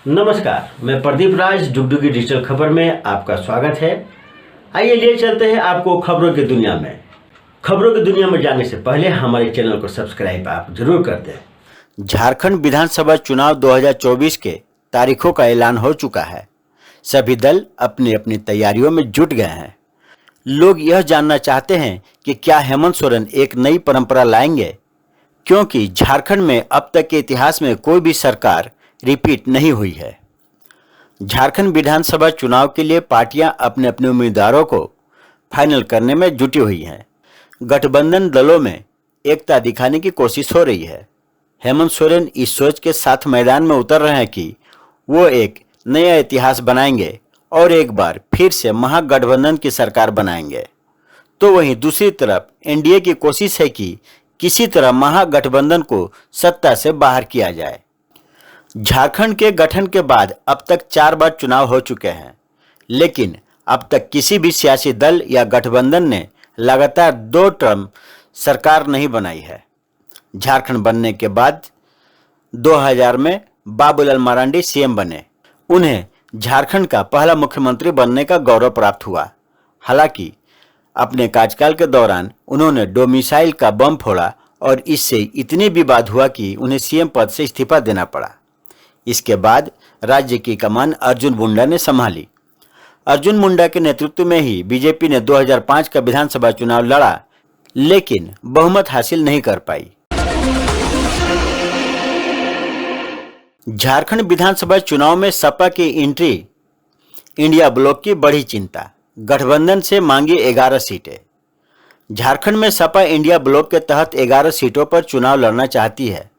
नमस्कार, मैं प्रदीप राज डुगडुगी डिजिटल खबर में आपका स्वागत है। आइए ले चलते हैं आपको खबरों की दुनिया में। खबरों की दुनिया में जाने से पहले हमारे चैनल को सब्सक्राइब आप जरूर कर दें। झारखंड विधानसभा चुनाव 2024 के तारीखों का ऐलान हो चुका है। सभी दल अपनी अपनी तैयारियों में जुट गए हैं। लोग यह जानना चाहते हैं कि क्या हेमंत सोरेन एक नई परंपरा लाएंगे, क्योंकि झारखंड में अब तक के इतिहास में कोई भी सरकार रिपीट नहीं हुई है। झारखंड विधानसभा चुनाव के लिए पार्टियां अपने अपने उम्मीदवारों को फाइनल करने में जुटी हुई हैं। गठबंधन दलों में एकता दिखाने की कोशिश हो रही है। हेमंत सोरेन इस सोच के साथ मैदान में उतर रहे हैं कि वो एक नया इतिहास बनाएंगे और एक बार फिर से महागठबंधन की सरकार बनाएंगे। तो वहीं दूसरी तरफ एनडीए की कोशिश है कि किसी तरह महागठबंधन को सत्ता से बाहर किया जाए। झारखंड के गठन के बाद अब तक 4 बार चुनाव हो चुके हैं, लेकिन अब तक किसी भी सियासी दल या गठबंधन ने लगातार 2 टर्म सरकार नहीं बनाई है। झारखंड बनने के बाद 2000 में बाबूलाल मरांडी सीएम बने। उन्हें झारखंड का पहला मुख्यमंत्री बनने का गौरव प्राप्त हुआ। हालांकि अपने कार्यकाल के दौरान उन्होंने डोमिसाइल का बम फोड़ा और इससे इतनी विवाद हुआ कि उन्हें सीएम पद से इस्तीफा देना पड़ा। इसके बाद राज्य की कमान अर्जुन मुंडा ने संभाली। अर्जुन मुंडा के नेतृत्व में ही बीजेपी ने 2005 का विधानसभा चुनाव लड़ा, लेकिन बहुमत हासिल नहीं कर पाई। झारखंड विधानसभा चुनाव में सपा की एंट्री, इंडिया ब्लॉक की बड़ी चिंता, गठबंधन से मांगी 11 सीटें। झारखंड में सपा इंडिया ब्लॉक के तहत 11 सीटों पर चुनाव लड़ना चाहती है।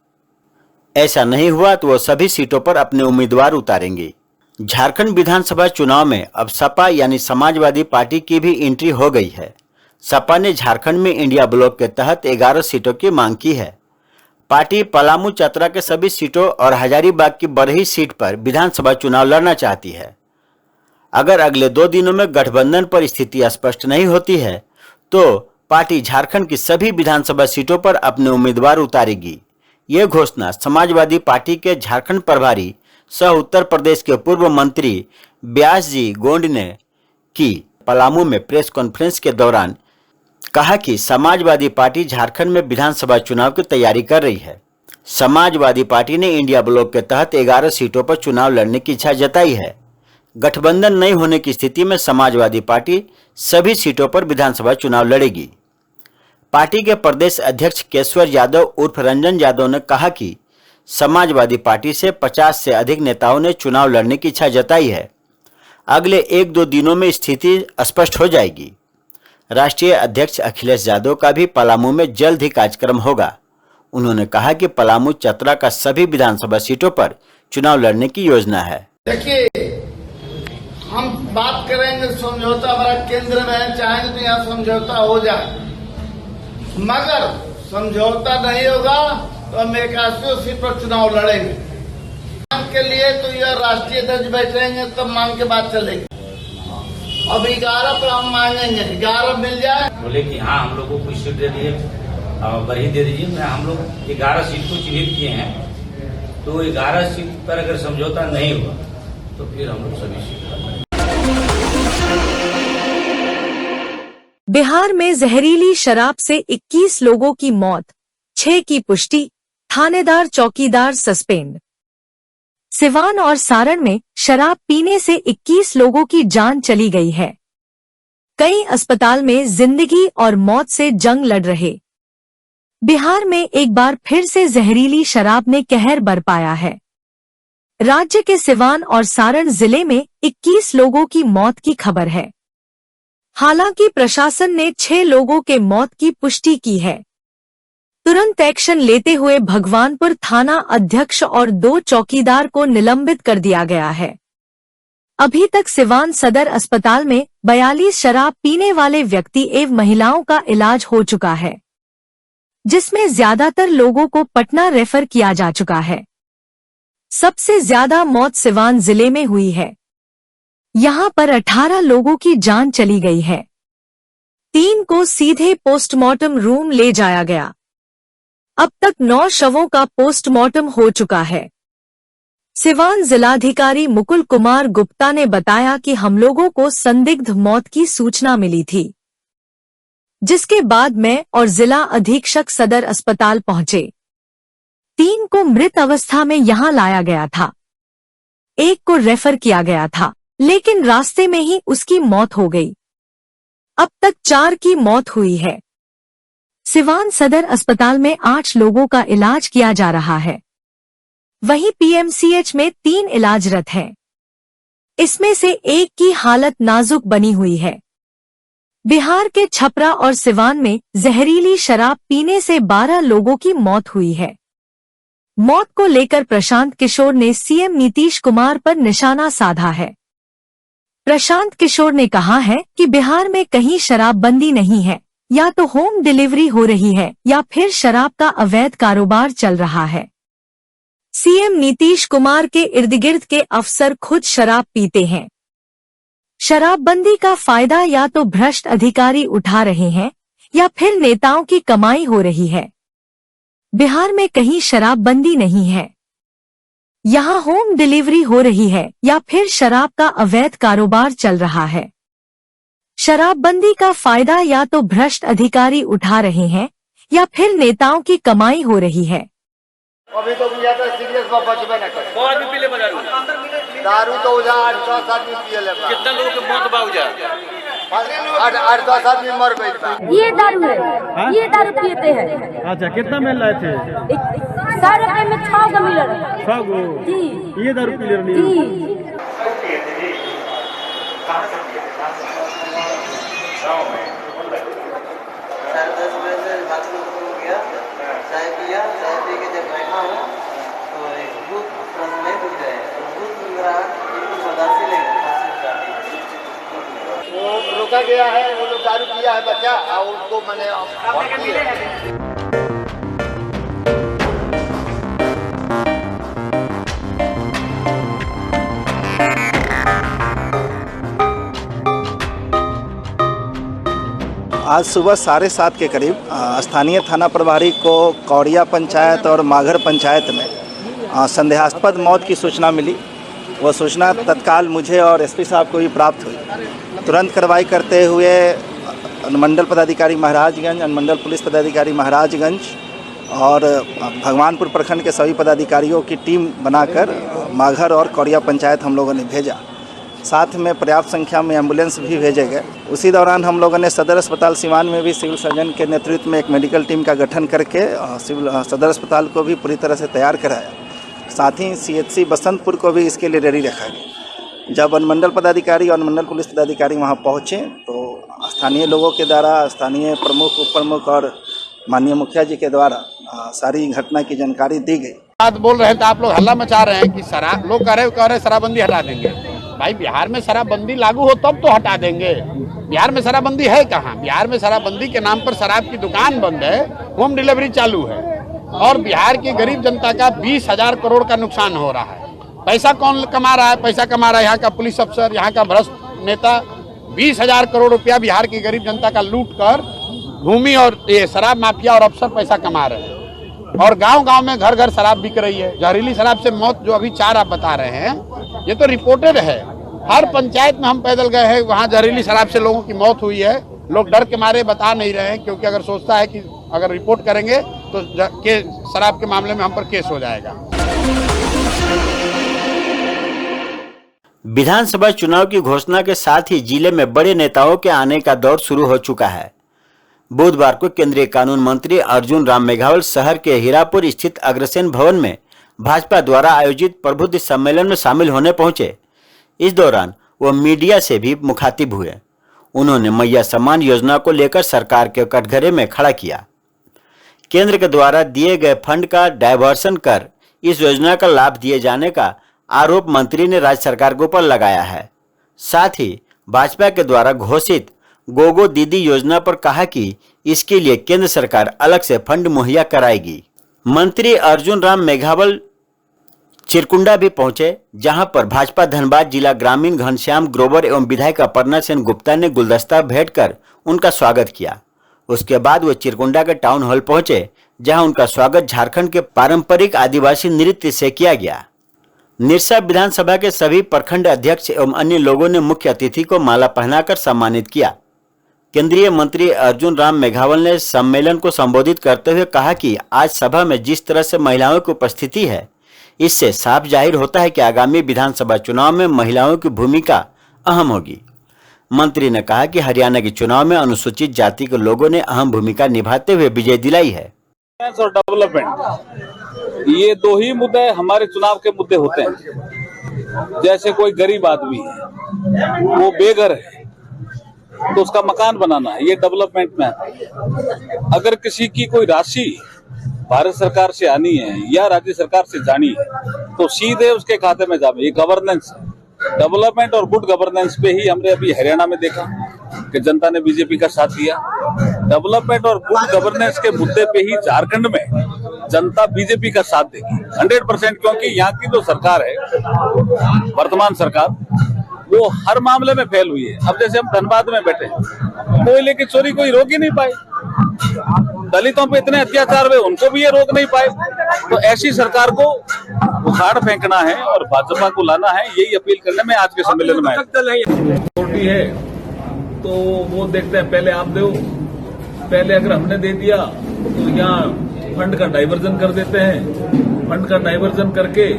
ऐसा नहीं हुआ तो वो सभी सीटों पर अपने उम्मीदवार उतारेंगे। झारखंड विधानसभा चुनाव में अब सपा यानी समाजवादी पार्टी की भी एंट्री हो गई है। सपा ने झारखंड में इंडिया ब्लॉक के तहत 11 सीटों की मांग की है। पार्टी पलामू चतरा के सभी सीटों और हजारीबाग की बरही सीट पर विधानसभा चुनाव लड़ना चाहती है। अगर अगले 2 दिनों में गठबंधन पर स्थिति स्पष्ट नहीं होती है तो पार्टी झारखंड की सभी विधानसभा सीटों पर अपने उम्मीदवार उतारेगी। ये घोषणा समाजवादी पार्टी के झारखंड प्रभारी सह उत्तर प्रदेश के पूर्व मंत्री व्यास जी गोंड ने की। पलामू में प्रेस कॉन्फ्रेंस के दौरान कहा कि समाजवादी पार्टी झारखंड में विधानसभा चुनाव की तैयारी कर रही है। समाजवादी पार्टी ने इंडिया ब्लॉक के तहत 11 सीटों पर चुनाव लड़ने की इच्छा जताई है। गठबंधन नहीं होने की स्थिति में समाजवादी पार्टी सभी सीटों पर विधानसभा चुनाव लड़ेगी। पार्टी के प्रदेश अध्यक्ष केशवर यादव उर्फ रंजन यादव ने कहा कि समाजवादी पार्टी से 50 से अधिक नेताओं ने चुनाव लड़ने की इच्छा जताई है। अगले 1-2 दिनों में स्थिति स्पष्ट हो जाएगी। राष्ट्रीय अध्यक्ष अखिलेश यादव का भी पलामू में जल्द ही कार्यक्रम होगा। उन्होंने कहा कि पलामू चतरा का सभी विधानसभा सीटों पर चुनाव लड़ने की योजना है। देखिए, हम बात करेंगे समझौता, हमारा केंद्र में है, चाहेंगे तो यहाँ समझौता हो जाए, मगर समझौता नहीं होगा तो हम 81 सीट पर चुनाव लड़ेंगे। मांग के लिए तो यह राष्ट्रीय अध्यक्ष बैठेंगे तब मांग के बाद चलेंगे। अब 11 पर हम मांगेंगे, 11 मिल जाए। बोले कि हाँ, हम लोगों को सीट दे दिए, बरही दे दीजिए। हम लोग 11 सीट को चिन्हित किए हैं, तो 11 सीट पर अगर समझौता नहीं हुआ तो फिर हम लोग सभी सीट। बिहार में जहरीली शराब से 21 लोगों की मौत, 6 की पुष्टि, थानेदार चौकीदार सस्पेंड। सिवान और सारण में शराब पीने से 21 लोगों की जान चली गई है। कई अस्पताल में जिंदगी और मौत से जंग लड़ रहे। बिहार में एक बार फिर से जहरीली शराब ने कहर बरपाया है। राज्य के सिवान और सारण जिले में 21 लोगों की मौत की खबर है। हालांकि प्रशासन ने 6 लोगों के मौत की पुष्टि की है। तुरंत एक्शन लेते हुए भगवानपुर थाना अध्यक्ष और 2 चौकीदार को निलंबित कर दिया गया है। अभी तक सिवान सदर अस्पताल में 42 शराब पीने वाले व्यक्ति एवं महिलाओं का इलाज हो चुका है, जिसमें ज्यादातर लोगों को पटना रेफर किया जा चुका है। सबसे ज्यादा मौत सिवान जिले में हुई है। यहां पर 18 लोगों की जान चली गई है। 3 को सीधे पोस्टमार्टम रूम ले जाया गया। अब तक 9 शवों का पोस्टमार्टम हो चुका है। सिवान जिलाधिकारी मुकुल कुमार गुप्ता ने बताया कि हम लोगों को संदिग्ध मौत की सूचना मिली थी, जिसके बाद मैं और जिला अधीक्षक सदर अस्पताल पहुंचे। 3 को मृत अवस्था में यहां लाया गया था, 1 को रेफर किया गया था, लेकिन रास्ते में ही उसकी मौत हो गई। अब तक 4 की मौत हुई है। सिवान सदर अस्पताल में 8 लोगों का इलाज किया जा रहा है, वहीं पीएमसीएच में 3 इलाजरत हैं। इसमें से 1 की हालत नाजुक बनी हुई है। बिहार के छपरा और सिवान में जहरीली शराब पीने से 12 लोगों की मौत हुई है। मौत को लेकर प्रशांत किशोर ने सीएम नीतीश कुमार पर निशाना साधा है। प्रशांत किशोर ने कहा है कि बिहार में कहीं शराबबंदी नहीं है, या तो होम डिलीवरी हो रही है या फिर शराब का अवैध कारोबार चल रहा है। सीएम नीतीश कुमार के इर्द गिर्द के अफसर खुद शराब पीते हैं। शराबबंदी का फायदा या तो भ्रष्ट अधिकारी उठा रहे हैं या फिर नेताओं की कमाई हो रही है। बिहार में कहीं शराबबंदी नहीं है, यहाँ होम डिलीवरी हो रही है या फिर शराब का अवैध कारोबार चल रहा है। शराबबंदी का फायदा या तो भ्रष्ट अधिकारी उठा रहे हैं या फिर नेताओं की कमाई हो रही है। अभी तो मुझे तो सीरियस में बचबे न करे। कौन आदमी पीले दारू? दारू तो उजा 8-10 आदमी पिए ले। कितना लोगों के मौत बा उजा? 8-10 आदमी मर गई बा। ये दारू है, ये दारू पीते हैं। अच्छा, कितना मिल रहे थे? 100 रुपए में 6 गो मिल रहा है। 6 गो? जी। ये दारू पी ले रही जी। साढ़े 10 बजे से बाथरूम हो गया, चाय पिया, चाय पी के जब बैठा हूँ तो एक भूत बस में घुस गए। भूत मेरा बिल्कुल बर्दाश्त नहीं वो रोका गया है, वो लोग दारू पिया है बच्चा, और उसको मैंने आज सुबह 7:30 के करीब स्थानीय थाना प्रभारी को कौड़िया पंचायत और माघर पंचायत में संदेहास्पद मौत की सूचना मिली। वह सूचना तत्काल मुझे और एसपी साहब को भी प्राप्त हुई। तुरंत कार्रवाई करते हुए अनुमंडल पदाधिकारी महाराजगंज, अनुमंडल पुलिस पदाधिकारी महाराजगंज और भगवानपुर प्रखंड के सभी पदाधिकारियों की टीम बनाकर माघर और कौड़िया पंचायत हम लोगों ने भेजा। साथ में पर्याप्त संख्या में एम्बुलेंस भी भेजे गए। उसी दौरान हम लोगों ने सदर अस्पताल सिवान में भी सिविल सर्जन के नेतृत्व में एक मेडिकल टीम का गठन करके सदर अस्पताल को भी पूरी तरह से तैयार कराया। साथ ही सीएचसी बसंतपुर को भी इसके लिए रेडी रखा गया। जब अनुमंडल पदाधिकारी और अनुमंडल पुलिस पदाधिकारी वहां पहुंचे तो स्थानीय लोगों के द्वारा, स्थानीय प्रमुख, उप प्रमुख और माननीय मुखिया जी के द्वारा सारी घटना की जानकारी दी गई। बात बोल रहे थे आप लोग, हल्ला मचा रहे हैं कि शराब, लोग कह रहे शराबबंदी हटा देंगे। भाई बिहार में शराबबंदी लागू हो तब तो हटा देंगे। बिहार में शराबबंदी है कहाँ? बिहार में शराबबंदी के नाम पर शराब की दुकान बंद है, होम डिलीवरी चालू है, और बिहार की गरीब जनता का 20,000 करोड़ का नुकसान हो रहा है। पैसा कौन कमा रहा है? पैसा कमा रहा है यहाँ का पुलिस अफसर, यहाँ का भ्रष्ट नेता। 20,000 करोड़ रुपया बिहार की गरीब जनता का लूट कर भूमि और ये शराब माफिया और अफसर पैसा कमा रहे हैं। और गांव-गांव में घर घर शराब बिक रही है। जहरीली शराब से मौत जो अभी 4 आप बता रहे हैं, ये तो रिपोर्टेड है। हर पंचायत में हम पैदल गए हैं, वहाँ जहरीली शराब से लोगों की मौत हुई है। लोग डर के मारे बता नहीं रहे हैं, क्योंकि अगर सोचता है कि अगर रिपोर्ट करेंगे तो शराब के मामले में हम पर केस हो जाएगा। विधानसभा चुनाव की घोषणा के साथ ही जिले में बड़े नेताओं के आने का दौर शुरू हो चुका है। बुधवार को केंद्रीय कानून मंत्री अर्जुन राम मेघवाल शहर के हीरापुर स्थित अग्रसेन भवन में भाजपा द्वारा आयोजित प्रबुद्ध सम्मेलन में शामिल होने पहुंचे। इस दौरान वो मीडिया से भी मुखातिब हुए। उन्होंने मैया सम्मान योजना को लेकर सरकार के कटघरे में खड़ा किया। केंद्र के द्वारा दिए गए फंड का डायवर्सन कर इस योजना का लाभ दिए जाने का आरोप मंत्री ने राज्य सरकार के ऊपर लगाया है। साथ ही भाजपा के द्वारा घोषित गोगो दीदी योजना पर कहा कि इसके लिए केंद्र सरकार अलग से फंड मुहैया कराएगी। मंत्री अर्जुन राम मेघवाल चिरकुंडा भी पहुंचे, जहां पर भाजपा धनबाद जिला ग्रामीण घनश्याम ग्रोवर एवं विधायक अपर्णा सेन गुप्ता ने गुलदस्ता भेंट कर उनका स्वागत किया। उसके बाद वो चिरकुंडा के टाउन हॉल पहुंचे, जहां उनका स्वागत झारखंड के पारंपरिक आदिवासी नृत्य से किया गया। निरसा विधानसभा के सभी प्रखंड अध्यक्ष एवं अन्य लोगों ने मुख्य अतिथि को माला पहनाकर सम्मानित किया। केंद्रीय मंत्री अर्जुन राम मेघवाल ने सम्मेलन को संबोधित करते हुए कहा कि आज सभा में जिस तरह से महिलाओं की उपस्थिति है, इससे साफ जाहिर होता है कि आगामी विधानसभा चुनाव में महिलाओं की भूमिका अहम होगी। मंत्री ने कहा कि हरियाणा के चुनाव में अनुसूचित जाति के लोगों ने अहम भूमिका निभाते हुए विजय दिलाई है। और डेवलपमेंट, ये दो ही मुद्दे हमारे चुनाव के मुद्दे होते हैं। जैसे कोई गरीब आदमी है, वो बेघर है, तो उसका मकान बनाना है, ये डेवलपमेंट में आता है। अगर किसी की कोई राशि भारत सरकार से आनी है या राज्य सरकार से जानी है, तो सीधे उसके खाते में जाए। ये गवर्नेंस है। डेवलपमेंट और गुड गवर्नेंस पे ही हमने अभी हरियाणा में देखा कि जनता ने बीजेपी का साथ दिया। डेवलपमेंट और गुड गवर्नेंस के मुद्दे पे ही झारखंड में जनता बीजेपी का साथ देगी 100%, क्योंकि यहाँ की जो सरकार है, वर्तमान सरकार, वो हर मामले में फेल हुई है। अब जैसे हम धनबाद में बैठे, कोयले की चोरी कोई रोक ही नहीं पाए, दलितों पे इतने अत्याचार हुए, उनको भी ये रोक नहीं पाए। तो ऐसी सरकार को उखाड़ फेंकना है और भाजपा को लाना है, यही अपील करने में आज के सम्मेलन में छोटी है। तो वो देखते हैं, पहले आप दो, पहले अगर हमने दे दिया तो यहाँ फंड का डाइवर्जन कर देते हैं। फंड का डाइवर्जन करके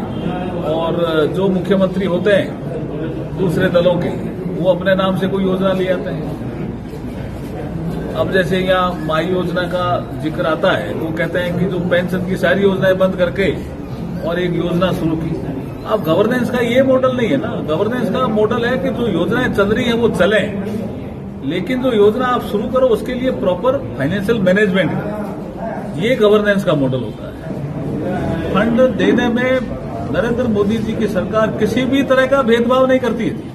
और जो मुख्यमंत्री होते हैं दूसरे दलों के, वो अपने नाम से कोई योजना ले आते हैं। अब जैसे यहाँ माई योजना का जिक्र आता है, तो कहते हैं कि जो पेंशन की सारी योजनाएं बंद करके और एक योजना शुरू की। अब गवर्नेंस का ये मॉडल नहीं है ना। गवर्नेंस का मॉडल है कि जो योजनाएं चल रही हैं वो चलें, लेकिन जो योजना आप शुरू करो उसके लिए प्रॉपर फाइनेंशियल मैनेजमेंट है। ये गवर्नेंस का मॉडल होता है। फंड देने में नरेंद्र मोदी जी की सरकार किसी भी तरह का भेदभाव नहीं करती है।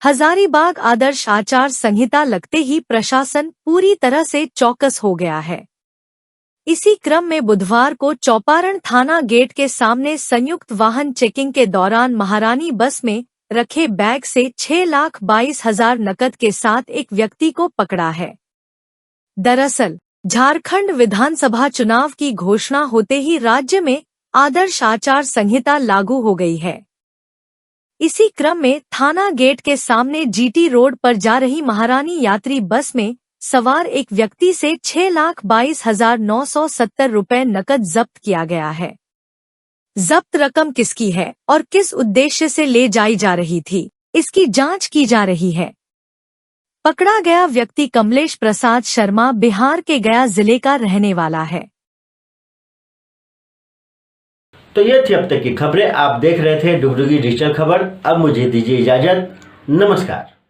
हजारीबाग आदर्श आचार संहिता लगते ही प्रशासन पूरी तरह से चौकस हो गया है। इसी क्रम में बुधवार को चौपारण थाना गेट के सामने संयुक्त वाहन चेकिंग के दौरान महारानी बस में रखे बैग से 6,22,000 नकद के साथ एक व्यक्ति को पकड़ा है। दरअसल झारखंड विधानसभा चुनाव की घोषणा होते ही राज्य में आदर्श आचार संहिता लागू हो गई है। इसी क्रम में थाना गेट के सामने जीटी रोड पर जा रही महारानी यात्री बस में सवार एक व्यक्ति से 6,22,970 रुपए नकद जब्त किया गया है। जब्त रकम किसकी है और किस उद्देश्य से ले जाई जा रही थी, इसकी जांच की जा रही है। पकड़ा गया व्यक्ति कमलेश प्रसाद शर्मा बिहार के गया जिले का रहने वाला है। तो ये थी अब तक की खबरें। आप देख रहे थे डुगडुगी डिजिटल खबर। अब मुझे दीजिए इजाजत। नमस्कार।